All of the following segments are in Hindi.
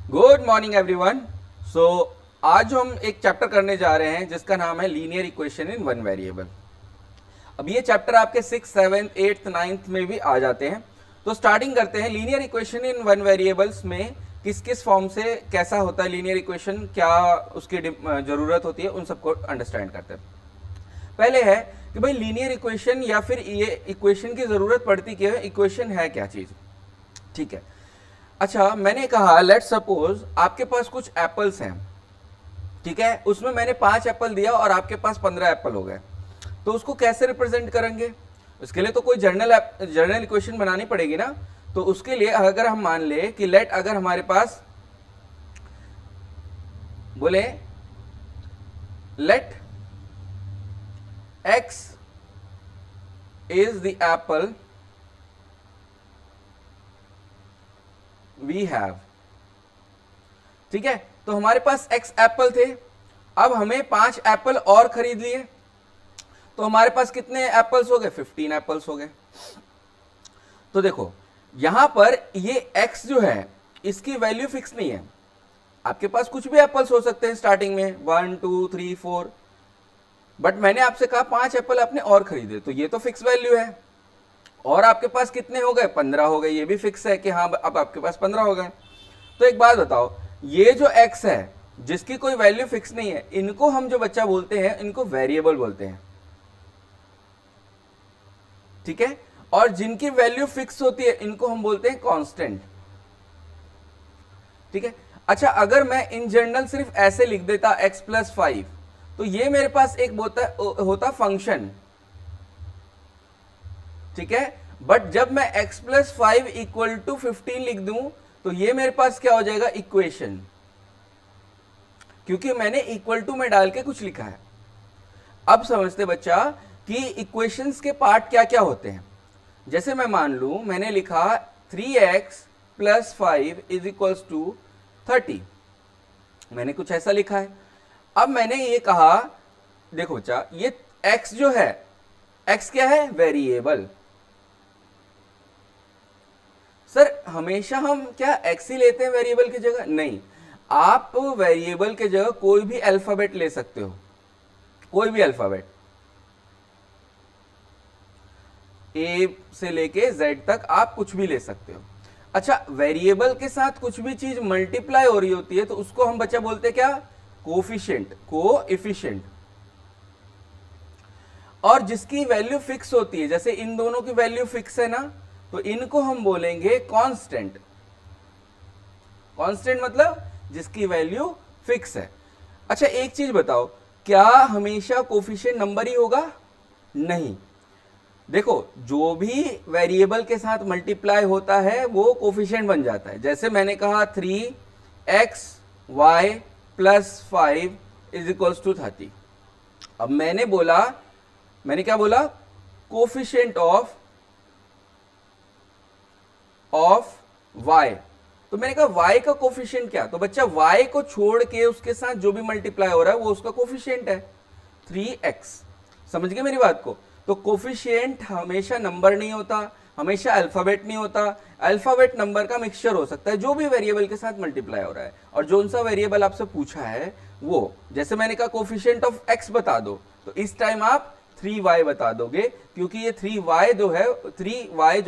Good morning everyone. सो आज हम एक चैप्टर करने जा रहे हैं जिसका नाम है linear equation in one variable. अब ये चैप्टर आपके 6, 7, 8, 9 में भी आ जाते हैं। तो स्टार्टिंग करते हैं। Linear equation in one variables में किस किस फॉर्म से कैसा होता है लीनियर इक्वेशन, क्या उसकी ज़रूरत होती है, उन सबको अंडरस्टैंड करते हैं। पहले है कि भाई लीनियर इक्वेशन या फिर ये इक्वेशन की ज़रूरत पड़ती क्या है, इक्वेशन है क्या चीज़। ठीक है, अच्छा मैंने कहा लेट सपोज आपके पास कुछ एप्पल्स हैं, ठीक है, उसमें मैंने 5 एप्पल दिया और आपके पास 15 एप्पल हो गए, तो उसको कैसे रिप्रेजेंट करेंगे? उसके लिए तो कोई जर्नल इक्वेशन बनानी पड़ेगी ना। तो उसके लिए अगर हम मान ले कि लेट अगर हमारे पास बोले late x is the apple we have, ठीक है, तो हमारे पास x एप्पल थे। अब हमें 5 एप्पल और खरीद लिए, तो हमारे पास कितने एप्पल्स हो गए? 15 एप्पल्स हो गए। तो देखो यहां पर ये x जो है इसकी वैल्यू फिक्स नहीं है। आपके पास कुछ भी एप्पल्स हो सकते हैं स्टार्टिंग में 1, 2, 3, 4, बट मैंने आपसे कहा 5 एप्पल आपने और खरीदे, तो ये तो फिक्स वैल्यू है। और आपके पास कितने हो गए? 15 हो गए, ये भी फिक्स है कि हाँ अब आपके पास 15 हो गए। तो एक बात बताओ, ये जो x है जिसकी कोई वैल्यू फिक्स नहीं है, इनको हम जो बच्चा बोलते हैं इनको वेरिएबल बोलते हैं, ठीक है। और जिनकी वैल्यू फिक्स होती है इनको हम बोलते हैं कांस्टेंट, ठीक है। अच्छा अगर मैं इन जनरल सिर्फ ऐसे लिख देता x प्लस 5, तो ये मेरे पास एक होता फंक्शन, ठीक है। बट जब मैं x प्लस 5 इक्वल टू 15 लिख दूं तो ये मेरे पास क्या हो जाएगा? इक्वेशन, क्योंकि मैंने इक्वल टू में डाल के कुछ लिखा है। अब समझते बच्चा कि इक्वेशंस के पार्ट क्या क्या होते हैं। जैसे मैं मान लूं मैंने लिखा 3x plus 5 is equals to 30, मैंने कुछ ऐसा लिखा है। अब मैंने ये कहा देखो बच्चा ये x जो है, x क्या है? वेरिएबल। सर हमेशा हम क्या x ही लेते हैं वेरिएबल की जगह? नहीं, आप वेरिएबल की जगह कोई भी अल्फाबेट ले सकते हो, कोई भी अल्फाबेट, a से लेके z तक आप कुछ भी ले सकते हो। अच्छा वेरिएबल के साथ कुछ भी चीज मल्टीप्लाई हो रही होती है तो उसको हम बच्चा बोलते हैं क्या? Coefficient, coefficient. और जिसकी वैल्यू फिक्स होती है, जैसे इन दोनों की वैल्यू फिक्स है ना, तो इनको हम बोलेंगे कांस्टेंट। कांस्टेंट मतलब जिसकी वैल्यू फिक्स है। अच्छा एक चीज बताओ, क्या हमेशा कोफिशिएंट नंबर ही होगा? नहीं, देखो जो भी वेरिएबल के साथ मल्टीप्लाई होता है वो कोफिशिएंट बन जाता है। जैसे मैंने कहा 3xy plus 5 is equals to 30। अब मैंने क्या बोला? Coefficient of y। तो मैंने कहा y का कोफिशिएंट क्या? तो बच्चा y को छोड़ के उसके साथ जो भी मल्टीप्लाई हो रहा है वो उसका कोफिशिएंट है 3x। समझ गए मेरी बात को? तो कोफिशिएंट हमेशा नंबर नहीं होता, हमेशा अल्फाबेट नहीं होता। अल्फाबेट नंबर का मिक्सचर हो सकता है जो भी वेरिएबल के साथ मल्टीप्लाई हो रहा है। और जो सा वेरिएबल आपसे पूछा है वो, जैसे मैंने कहा कोफिशिएंट ऑफ x बता दो, तो इस टाइम आप 3y बता दोगे, क्योंकि ये 3y जो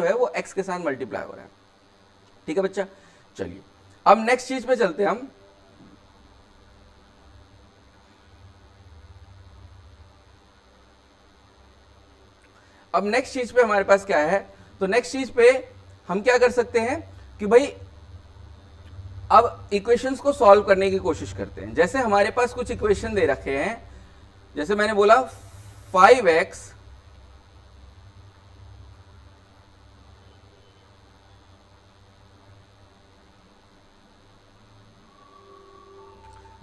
है वो x के साथ मल्टीप्लाई हो रहा है, ठीक है बच्चा। चलिए अब नेक्स्ट चीज पे चलते हैं हम। अब नेक्स्ट चीज पे हमारे पास क्या है? तो नेक्स्ट चीज पे हम क्या कर सकते हैं कि भाई अब इक्वेशंस को सॉल्व करने की कोशिश करते हैं। जैसे हमारे पास कुछ इक्वेशन दे रखे हैं, जैसे मैंने बोला 5x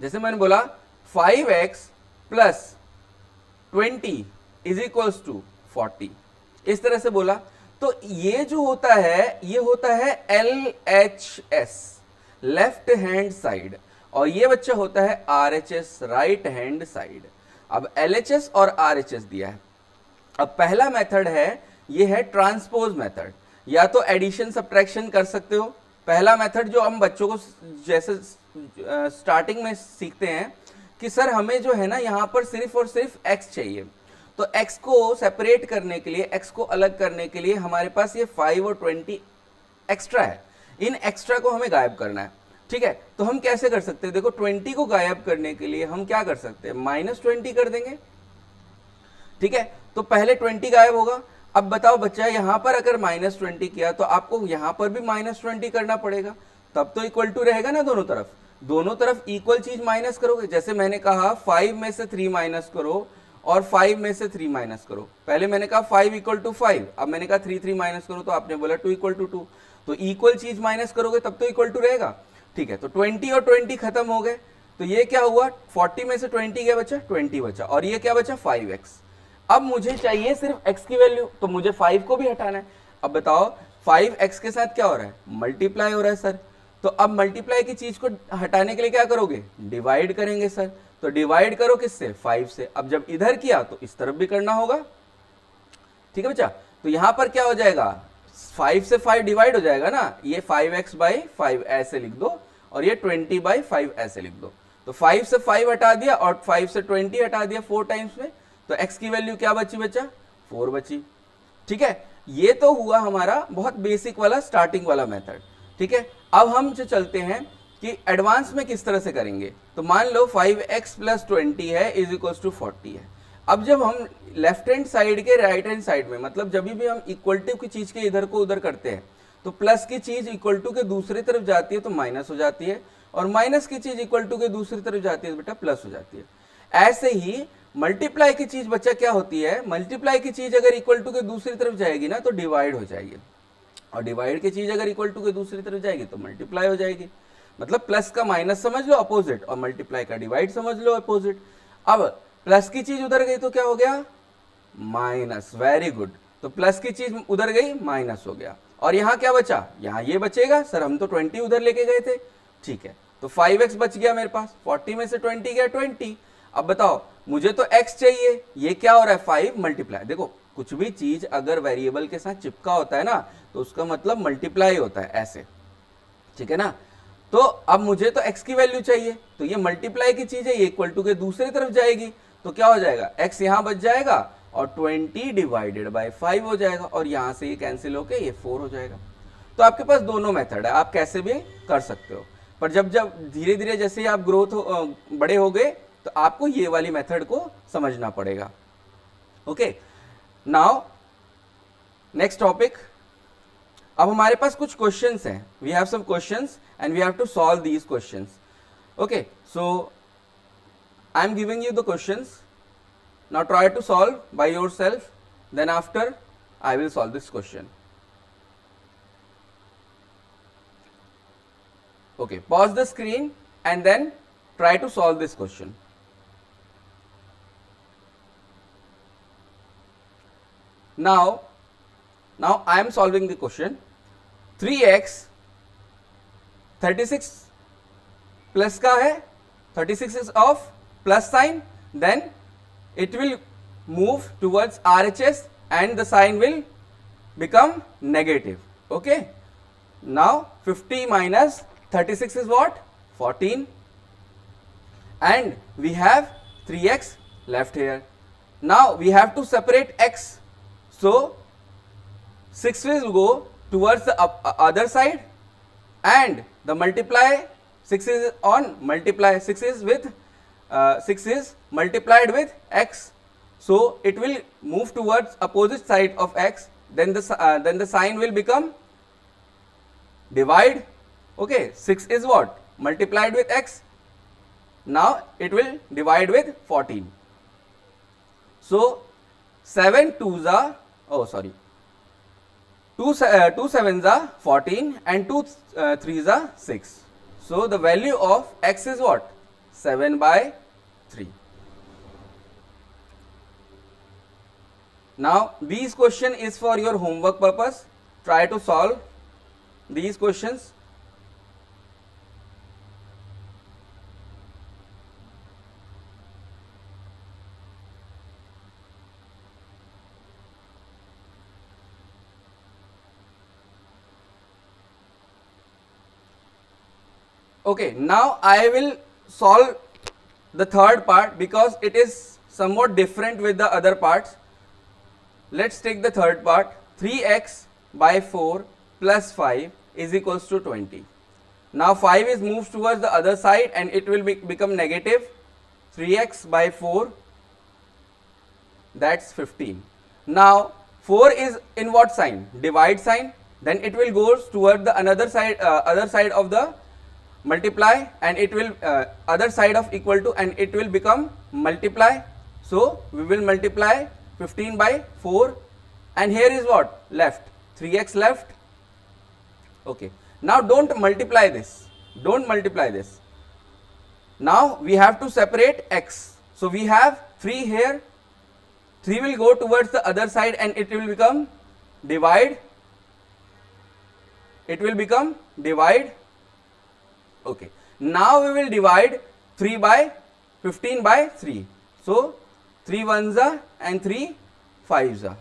जैसे मैंने बोला 5x plus 20 is equals to 40, इस तरह से बोला। तो ये जो होता है ये होता है LHS, लेफ्ट हैंड साइड, और ये बच्चा होता है RHS, राइट हैंड साइड। अब LHS और RHS दिया है। अब पहला मेथड है, ये है ट्रांसपोज मेथड। या तो एडिशन सब्ट्रैक्शन कर सकते हो, पहला मेथड जो हम बच्चों को जैसे स्टार्टिंग में सीखते हैं कि सर हमें जो है ना यहाँ पर सिर्फ और सिर्फ x चाहिए, तो x को सेपरेट करने के लिए, x को अलग करने के लिए हमारे पास ये 5 और 20 एक्स्ट्रा है, इन एक्स्ट्रा को हमें गायब करना है। ठीक है, तो हम कैसे कर सकते हैं? देखो 20 को गायब करने के लिए हम क्या कर सकते हैं, -20 कर देंगे। ठीक है, तो पहले 20 गायब होगा। अब बताओ बच्चा, यहां पर अगर -20 किया तो आपको यहां पर भी -20 करना पड़ेगा, तब तो इक्वल टू रहेगा ना दोनों तरफ। दोनों तरफ इक्वल चीज माइनस करोगे, जैसे मैंने कहा 5 में से 3 माइनस करो और 5 में से 3 माइनस करो। पहले मैंने कहा 5 इक्वल टू 5, अब मैंने कहा 3 माइनस करो, तो आपने बोला 2 इक्वल टू 2। तो इक्वल चीज माइनस करोगे तब तो इक्वल टू रहेगा। ठीक है, तो 20 और 20 खत्म हो गए, तो ये क्या हुआ, 40 में से 20 क्या बचा, 20 बचा, और ये क्या बचा, 5x। अब मुझे चाहिए सिर्फ x की वैल्यू, तो मुझे 5 को भी हटाना है। अब बताओ 5x के साथ क्या हो रहा है, मल्टीप्लाई हो रहा है सर। तो अब मल्टीप्लाई की चीज को हटाने के लिए क्या करोगे, डिवाइड करेंगे सर। तो डिवाइड करो किससे, 5 से। अब जब इधर किया तो इस तरफ भी करना होगा। ठीक है बच्चा, तो यहां पर क्या हो जाएगा, 5 से 5 डिवाइड हो जाएगा ना, ये 5x/5 ऐसे लिख दो, और ये 20/5 ऐसे लिख दो। तो 5 से 5 हटा दिया और 5 से 20 हटा दिया 4 टाइम्स में, तो x की वैल्यू क्या बची बच्चा, 4 बची। ठीक है, ये तो हुआ हमारा बहुत बेसिक वाला स्टार्टिंग वाला मेथड। ठीक है, अब हम जो चलते हैं कि एडवांस में किस तरह से करेंगे। तो मान लो 5x + 20 है इज इक्वल टू 40 है। अब जब हम लेफ्ट हैंड साइड के राइट हैंड साइड में, मतलब जब भी हम इक्वलिटी की चीज के इधर को उधर करते हैं, तो प्लस की चीज इक्वल टू के दूसरी तरफ जाती है तो माइनस हो जाती है, और माइनस की चीज इक्वल टू के दूसरी तरफ जाती है तो बेटा प्लस हो जाती है। ऐसे ही मल्टीप्लाई की चीज बच्चा क्या होती है, मल्टीप्लाई की चीज अगर इक्वल टू के दूसरी तरफ जाएगी ना तो डिवाइड हो जाएगी, और डिवाइड की चीज अगर इक्वल टू के दूसरी तरफ जाएगी तो मल्टीप्लाई हो जाएगी। मतलब प्लस का माइनस समझ लो अपोजिट, और मल्टीप्लाई का डिवाइड समझ लो अपोजिट। अब प्लस की चीज उधर गई तो क्या हो गया, माइनस। वेरी गुड, तो प्लस की चीज उधर गई, माइनस हो गया, और यहां क्या बचा, यहां ये बचेगा। सर हम तो 20 उधर लेके गए थे। ठीक है, तो 5x बच गया मेरे पास, 40 में से 20 गया 20। अब बताओ मुझे तो x चाहिए, ये क्या हो रहा है, 5 मल्टीप्लाई। देखो कुछ भी चीज अगर वेरिएबल के साथ चिपका होता है ना तो उसका मतलब मल्टीप्लाई होता है, ऐसे। ठीक है ना, तो अब मुझे तो x की वैल्यू चाहिए, तो ये मल्टीप्लाई की चीज है, ये इक्वल टू के दूसरी तरफ जाएगी, तो क्या हो जाएगा, x यहां बच जाएगा और 20/5 हो जाएगा, और यहां से ये कैंसिल होके ये 4 हो जाएगा। तो आपके पास दोनों मेथड है, आप कैसे भी कर सकते हो, पर जब जब धीरे धीरे जैसे आप बड़े हो गए तो आपको ये वाली मेथड को समझना पड़ेगा। Okay, now next topic. अब हमारे पास कुछ क्वेश्चंस हैं, we have some questions and we have to solve these questions. Okay, so I am giving you the questions, now try to solve by yourself, then after I will solve this question. Okay, pause the screen and then try to solve this question. Now I am solving the question. 3x 36 plus का है, 36 is of plus sign, then it will move towards RHS and the sign will become negative. Okay, now 50 minus 36 is what, 14, and we have 3x left here. Now we have to separate x, so 6 will go towards the other side, and the multiply 6 is on multiply 6 is with 6 is multiplied with x, so it will move towards opposite side of x, then the sign will become divide. Okay, 6 is what, multiplied with x, now it will divide with 14. So 7 2s are, oh sorry, 2 7s are 14 and 2 3s are 6. So the value of x is what, 7/3. Now these question is for your homework purpose, try to solve these questions. Okay, now I will solve the third part because it is somewhat different with the other parts. Let's take the third part. 3x by 4 plus 5 is equals to 20. Now 5 is moved towards the other side and it will become negative. 3x by 4, that's 15. Now 4 is in what sign? Divide sign. Then it will go toward the another side, other side of the multiply, and it will other side of equal to, and it will become multiply. So we will multiply 15 by 4, and here is what left? 3x left. Okay, now don't multiply this, don't multiply this. Now we have to separate x. So we have 3 here, 3 will go towards the other side and it will become divide, it will become divide. Okay, now we will divide 3 by 15 by 3. So 3 ones are and 3 5s are,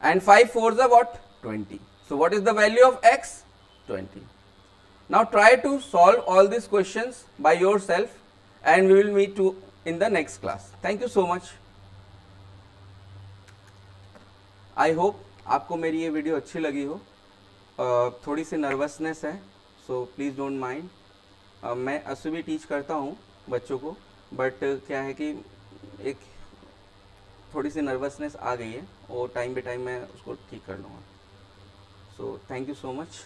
and 5 4s are what? 20. So what is the value of x? 20. Now try to solve all these questions by yourself, and we will meet in the next class. Thank you so much. I hope आपको मेरी ये वीडियो अच्छी लगी हो. थोड़ी सी नर्वसनेस है, सो प्लीज़ डोंट माइंड. मैं असु भी टीच करता हूँ बच्चों को, बट क्या है कि एक थोड़ी सी नर्वसनेस आ गई है और टाइम बाय टाइम मैं उसको ठीक कर लूँगा. So thank you so much.